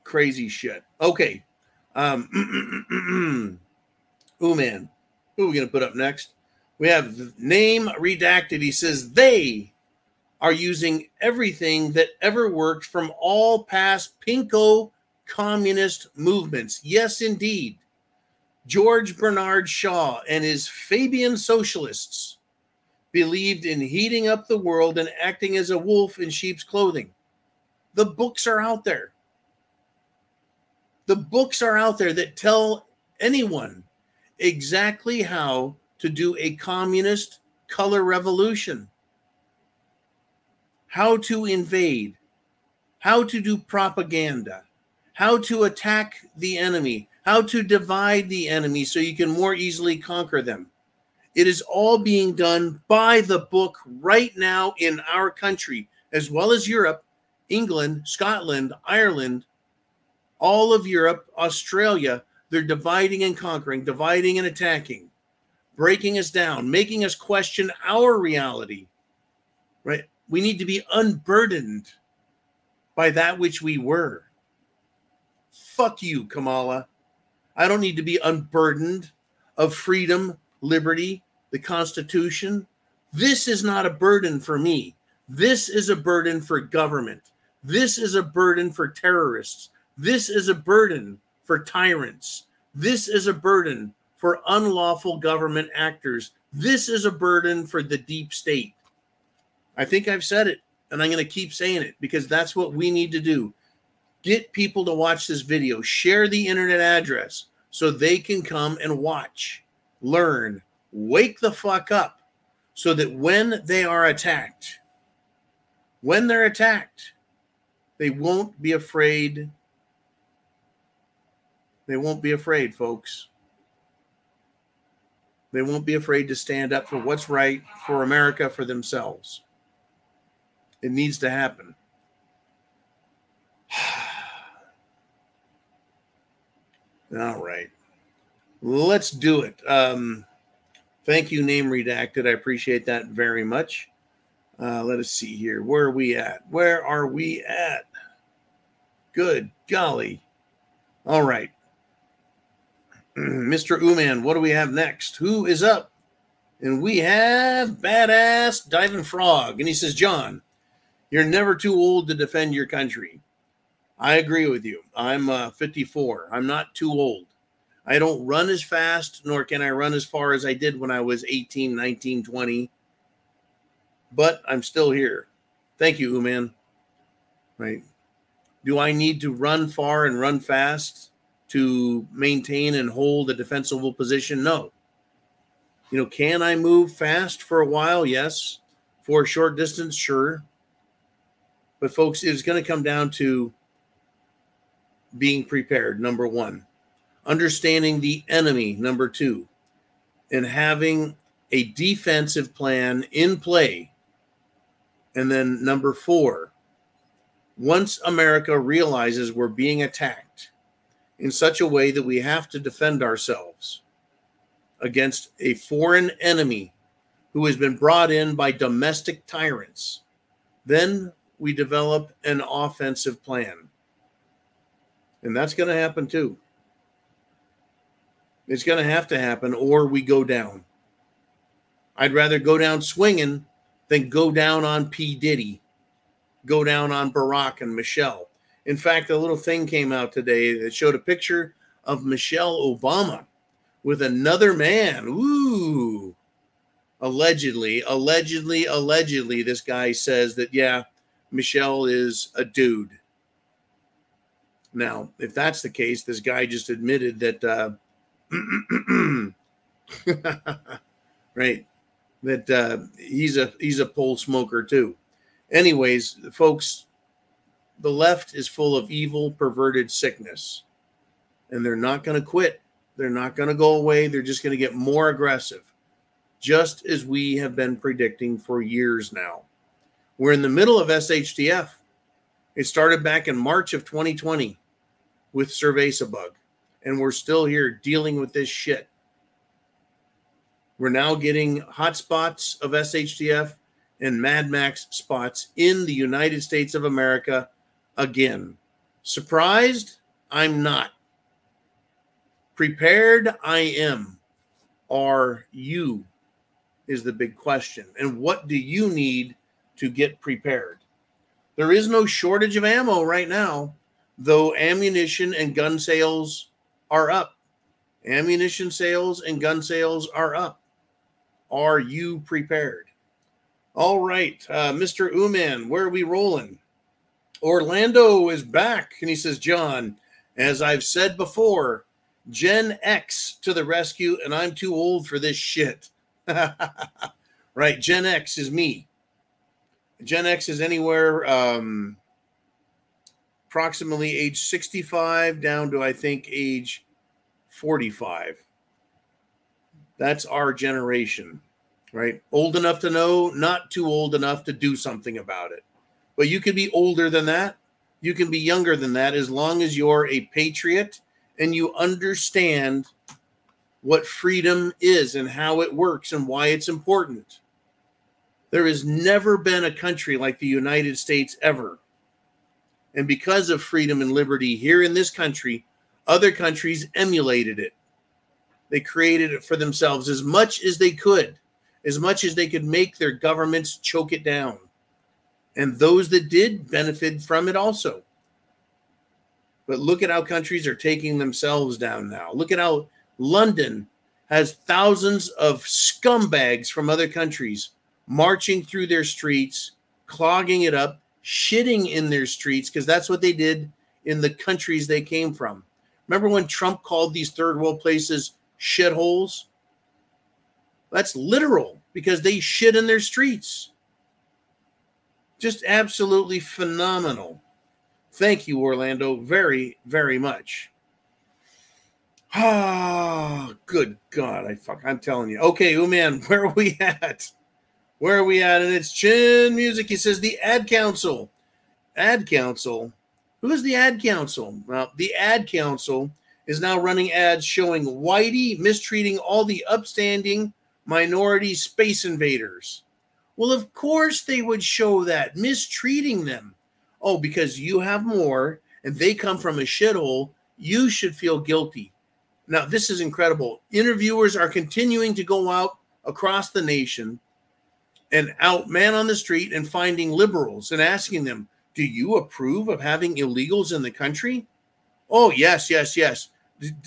Crazy shit. Okay. Oh, man. Who are we going to put up next? We have name redacted. He says, they are using everything that ever worked from all past pinko communist movements. Yes, indeed. George Bernard Shaw and his Fabian socialists believed in heating up the world and acting as a wolf in sheep's clothing. The books are out there. The books are out there that tell anyone exactly how to do a communist color revolution, how to invade, how to do propaganda, how to attack the enemy, how to divide the enemy so you can more easily conquer them. It is all being done by the book right now in our country, as well as Europe, England, Scotland, Ireland, all of Europe, Australia. They're dividing and conquering, dividing and attacking, breaking us down, making us question our reality, right? We need to be unburdened by that which we were. Fuck you, Kamala. I don't need to be unburdened of freedom, liberty, the Constitution. This is not a burden for me. This is a burden for government. This is a burden for terrorists. This is a burden for tyrants. This is a burden for unlawful government actors. This is a burden for the deep state. I think I've said it, and I'm going to keep saying it because that's what we need to do. Get people to watch this video. Share the internet address so they can come and watch, learn, wake the fuck up so that when they are attacked, they won't be afraid. They won't be afraid, folks. They won't be afraid to stand up for what's right for America, for themselves. It needs to happen. All right. Let's do it. Thank you, name redacted. I appreciate that very much. Let us see here. Where are we at? Where are we at? Good golly. All right. Mr. Uman, what do we have next? Who is up? And we have Badass Diving Frog. And he says, John, you're never too old to defend your country. I agree with you. I'm 54. I'm not too old. I don't run as fast, nor can I run as far as I did when I was 18, 19, 20. But I'm still here. Thank you, Uman. Right. Do I need to run far and run fast to maintain and hold a defensible position? No. You know, can I move fast for a while? Yes. For a short distance, sure. But folks, it's going to come down to being prepared, number one. Understanding the enemy, number two. And having a defensive plan in play. And then number four, once America realizes we're being attacked in such a way that we have to defend ourselves against a foreign enemy who has been brought in by domestic tyrants, then we develop an offensive plan. And that's going to happen too. It's going to have to happen, or we go down. I'd rather go down swinging than go down on P. Diddy, go down on Barack and Michelle. In fact, a little thing came out today that showed a picture of Michelle Obama with another man. Ooh. Allegedly, this guy says that, yeah, Michelle is a dude. Now, if that's the case, this guy just admitted that, right, that he's a pole smoker too. Anyways, folks, the left is full of evil, perverted sickness, and they're not going to quit. They're not going to go away. They're just going to get more aggressive, just as we have been predicting for years now. We're in the middle of SHTF. It started back in March of 2020 with Cerveza-bug, and we're still here dealing with this shit. We're now getting hot spots of SHTF and Mad Max spots in the United States of America again. Surprised? I'm not. Prepared? I am. Are you? Is the big question. And what do you need to get prepared? There is no shortage of ammo right now, though ammunition and gun sales are up. Ammunition sales and gun sales are up. Are you prepared? All right, Mr. Uman, where are we rolling? Orlando is back, and he says, John, as I've said before, Gen X to the rescue, and I'm too old for this shit. Right, Gen X is me. Gen X is anywhere approximately age 65 down to, I think, age 45. That's our generation, right? Old enough to know, not too old enough to do something about it. But you can be older than that. You can be younger than that, as long as you're a patriot and you understand what freedom is and how it works and why it's important. There has never been a country like the United States ever. And because of freedom and liberty here in this country, other countries emulated it. They created it for themselves as much as they could make their governments choke it down. And those that did benefit from it also. But look at how countries are taking themselves down now. Look at how London has thousands of scumbags from other countries marching through their streets, clogging it up, shitting in their streets, because that's what they did in the countries they came from. Remember when Trump called these third world places shitholes? That's literal, because they shit in their streets. Just absolutely phenomenal. Thank you, Orlando, very, very much. Ah, good God, I'm telling you. Okay, man, where are we at? Where are we at? And it's Chin Music. He says the Ad Council. Ad Council? Who is the Ad Council? Well, the Ad Council is now running ads showing Whitey mistreating all the upstanding minority space invaders. Well, of course they would show that, mistreating them. Oh, because you have more and they come from a shithole, you should feel guilty. Now, this is incredible. Interviewers are continuing to go out across the nation and out man on the street and finding liberals and asking them, do you approve of having illegals in the country? Oh, yes, yes, yes.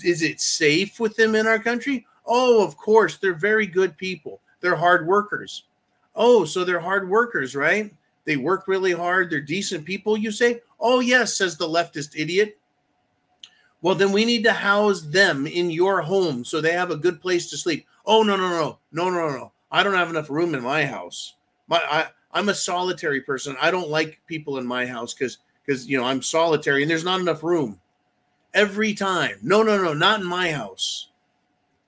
Is it safe with them in our country? Oh, of course. They're very good people. They're hard workers. Oh, so they're hard workers, right? They work really hard. They're decent people, you say? Oh, yes, says the leftist idiot. Well, then we need to house them in your home so they have a good place to sleep. Oh, no. I don't have enough room in my house. I'm a solitary person. I don't like people in my house because I'm solitary and there's not enough room. Every time. No, not in my house.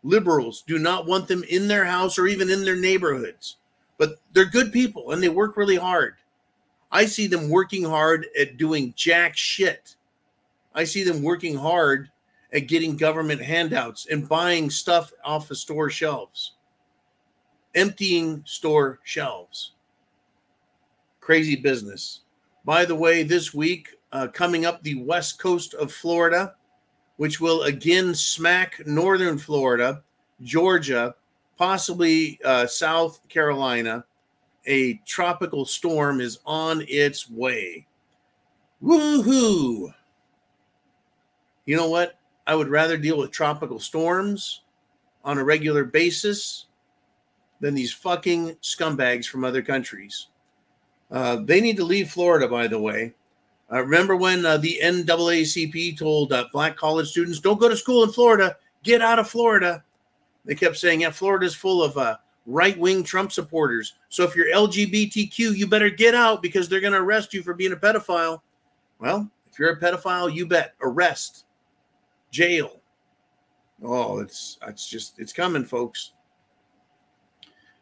Liberals do not want them in their house or even in their neighborhoods. But they're good people and they work really hard. I see them working hard at doing jack shit. I see them working hard at getting government handouts and buying stuff off the store shelves. Emptying store shelves. Crazy business. By the way, this week, coming up the west coast of Florida, which will again smack northern Florida, Georgia, possibly South Carolina, a tropical storm is on its way. Woohoo! You know what? I would rather deal with tropical storms on a regular basis than these fucking scumbags from other countries. They need to leave Florida, by the way. Remember when the NAACP told black college students, don't go to school in Florida, get out of Florida. They kept saying, yeah, Florida's full of right-wing Trump supporters. So if you're LGBTQ, you better get out because they're going to arrest you for being a pedophile. Well, if you're a pedophile, you bet. Arrest. Jail. Oh, it's coming, folks.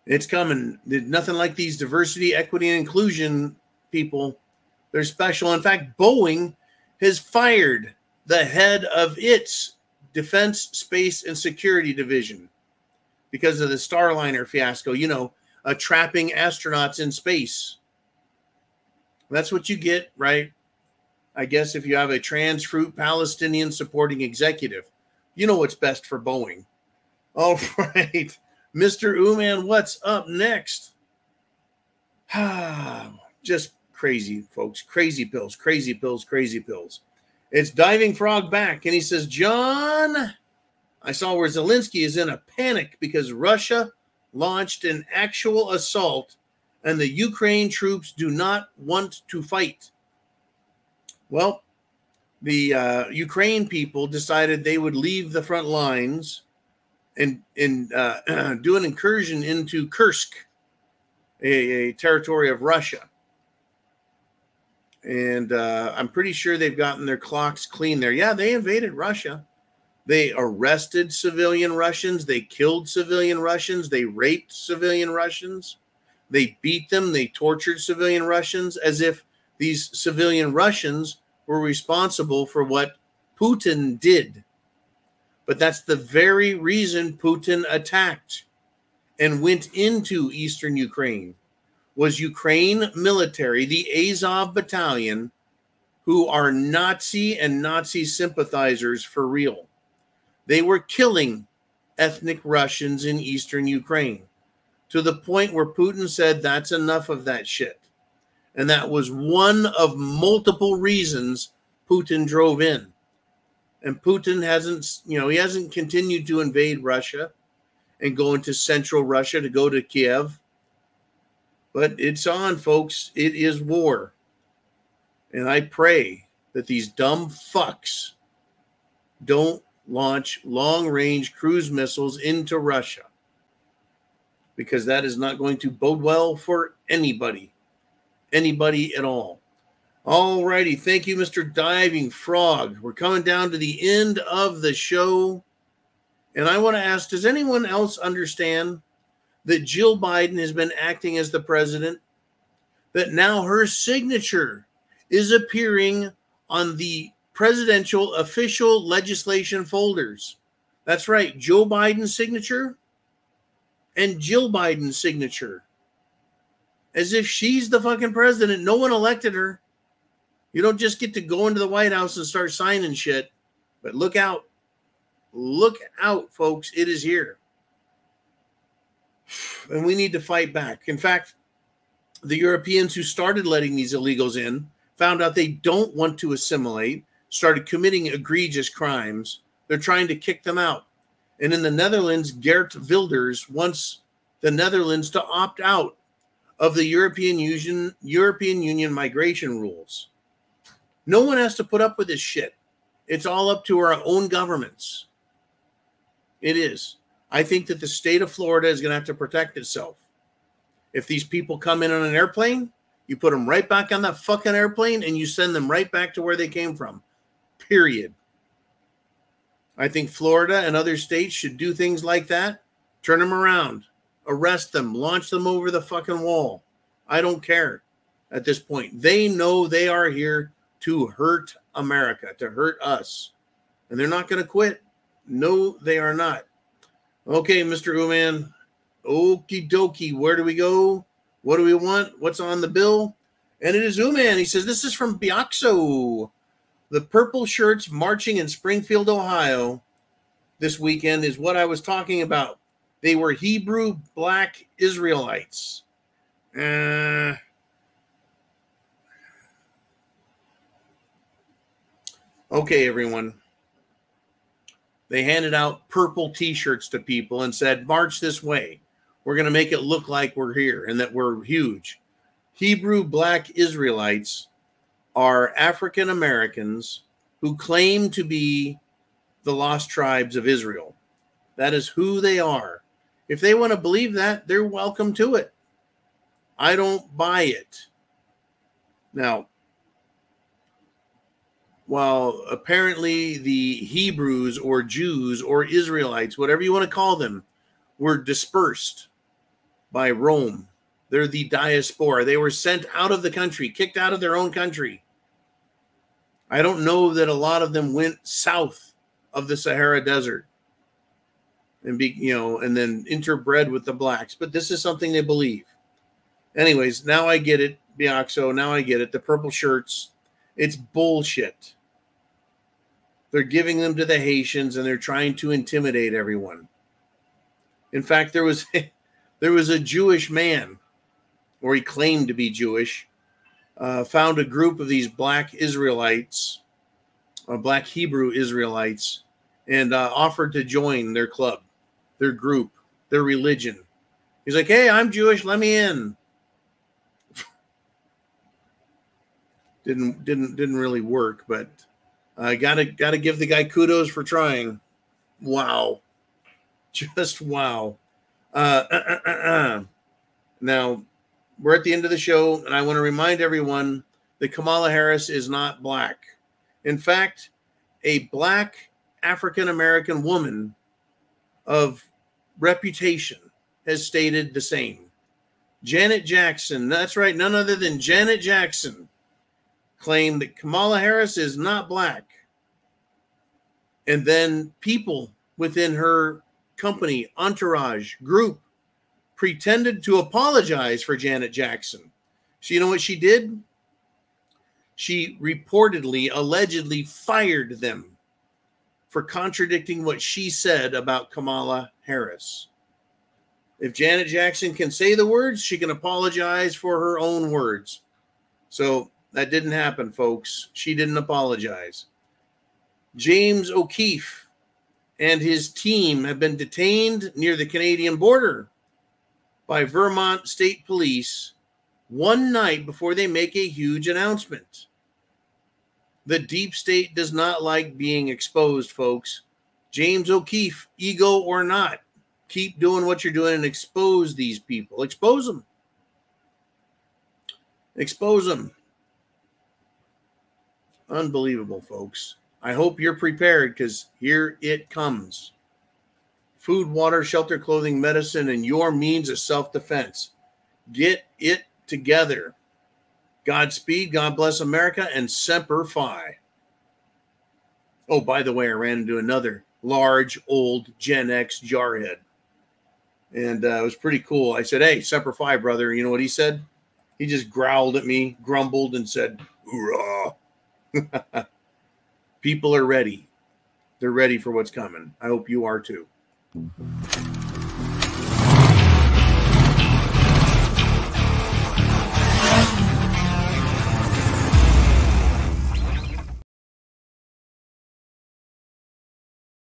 It's coming. Nothing like these diversity, equity, and inclusion people. They're special. In fact, Boeing has fired the head of its Defense, Space, and Security Division because of the Starliner fiasco, trapping astronauts in space. That's what you get, right? I guess if you have a trans fruit Palestinian supporting executive, you know what's best for Boeing. All right. Mr. Uman, what's up next? Just crazy, folks. Crazy pills, crazy pills, crazy pills. It's Diving Frog back, and he says, John, I saw where Zelensky is in a panic because Russia launched an actual assault and the Ukraine troops do not want to fight. Well, the Ukraine people decided they would leave the front lines and do an incursion into Kursk, a territory of Russia. And I'm pretty sure they've gotten their clocks clean there. Yeah, they invaded Russia. They arrested civilian Russians. They killed civilian Russians. They raped civilian Russians. They beat them. They tortured civilian Russians as if these civilian Russians were responsible for what Putin did. But that's the very reason Putin attacked and went into eastern Ukraine, was Ukraine military, the Azov battalion, who are Nazi and Nazi sympathizers for real. They were killing ethnic Russians in eastern Ukraine to the point where Putin said, that's enough of that shit. And that was one of multiple reasons Putin drove in. And Putin hasn't, he hasn't continued to invade Russia and go into central Russia to go to Kiev. But it's on, folks. It is war. And I pray that these dumb fucks don't launch long-range cruise missiles into Russia, because that is not going to bode well for anybody at all. All righty. Thank you, Mr. Diving Frog. We're coming down to the end of the show. And I want to ask, does anyone else understand that Jill Biden has been acting as the president? That now her signature is appearing on the presidential official legislation folders. That's right. Joe Biden's signature and Jill Biden's signature. As if she's the fucking president. No one elected her. You don't just get to go into the White House and start signing shit. But look out. Look out, folks. It is here. And we need to fight back. In fact, the Europeans who started letting these illegals in found out they don't want to assimilate, started committing egregious crimes. They're trying to kick them out. And in the Netherlands, Geert Wilders wants the Netherlands to opt out of the European Union migration rules. No one has to put up with this shit. It's all up to our own governments. It is. I think that the state of Florida is going to have to protect itself. If these people come in on an airplane, you put them right back on that fucking airplane and you send them right back to where they came from. Period. I think Florida and other states should do things like that. Turn them around. Arrest them. Launch them over the fucking wall. I don't care at this point. They know they are here to hurt America, to hurt us. And they're not going to quit. No, they are not. Okay, Mr. Uman. Okie dokie. Where do we go? What do we want? What's on the bill? And it is Uman. He says, this is from Biaxo. The purple shirts marching in Springfield, Ohio this weekend is what I was talking about. They were Hebrew black Israelites. Okay, everyone. They handed out purple T-shirts to people and said, march this way. We're going to make it look like we're here and that we're huge. Hebrew black Israelites are African Americans who claim to be the lost tribes of Israel. That is who they are. If they want to believe that, they're welcome to it. I don't buy it. Now, while apparently the Hebrews or Jews or Israelites, whatever you want to call them, were dispersed by Rome. They're the diaspora. They were sent out of the country, kicked out of their own country. I don't know that a lot of them went south of the Sahara Desert and and then interbred with the blacks. But this is something they believe. Anyways, now I get it, Biaxo. Now I get it. The purple shirts, it's bullshit. They're giving them to the Haitians and they're trying to intimidate everyone. In fact, there was a Jewish man, or he claimed to be Jewish, found a group of these black Israelites, black Hebrew Israelites, and offered to join their club, their group, their religion. He's like, hey, I'm Jewish, let me in. Didn't really work, but I gotta give the guy kudos for trying. Wow. Just wow. Now, we're at the end of the show, and I want to remind everyone that Kamala Harris is not black. In fact, a black African-American woman of reputation has stated the same. Janet Jackson, that's right, none other than Janet Jackson, claimed that Kamala Harris is not black. And then people within her company, entourage, group, pretended to apologize for Janet Jackson. So you know what she did? She reportedly, allegedly fired them for contradicting what she said about Kamala Harris. If Janet Jackson can say the words, she can apologize for her own words. So that didn't happen, folks. She didn't apologize. James O'Keefe and his team have been detained near the Canadian border by Vermont State Police one night before they make a huge announcement. The deep state does not like being exposed, folks. James O'Keefe, ego or not, keep doing what you're doing and expose these people. Expose them. Expose them. Unbelievable, folks. I hope you're prepared because here it comes. Food, water, shelter, clothing, medicine, and your means of self-defense. Get it together. Godspeed, God bless America, and Semper Fi. Oh, by the way, I ran into another large, old Gen X jarhead. And it was pretty cool. I said, hey, Semper Fi, brother. You know what he said? He just growled at me, grumbled, and said, hoorah. People are ready. They're ready for what's coming. I hope you are too.